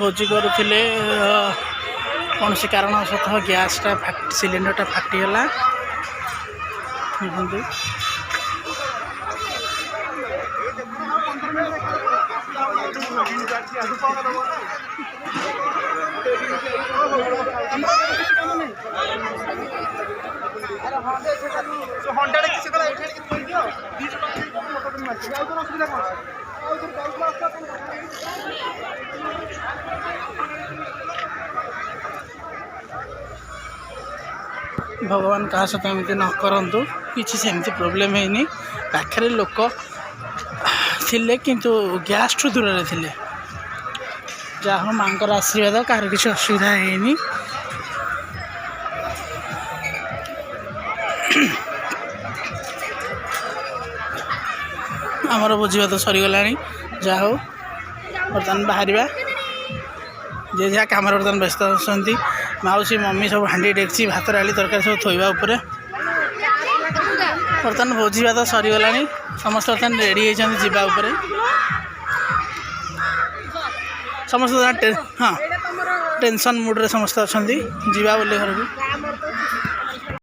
भोजी करुले कौन सी कारणवशतः गैसटा सिलिंडरटा फाटीगला देखते भगवान क्या सहित एमती न करंतु किसी सेमती प्रोब्लेम है पाखे लोक थिले किंतु गैस ठू दूर थे जहाँ माँ आशीर्वाद कह किसी असुविधा है आमर भोजी भात सरीगला जहा हो बर्तमान बाहर जे जहाँ कम बर्तमान व्यस्त अच्छा मौसी मम्मी सब हांडी डेक्ची भात डाली तरकारी सब थोवा बर्तमान भोजी भात सरीगला समस्त बर्तमान रेडी होती जावापर समस्त हाँ टेंशन मुड्रे समस्त अच्छा जावा बोले घर को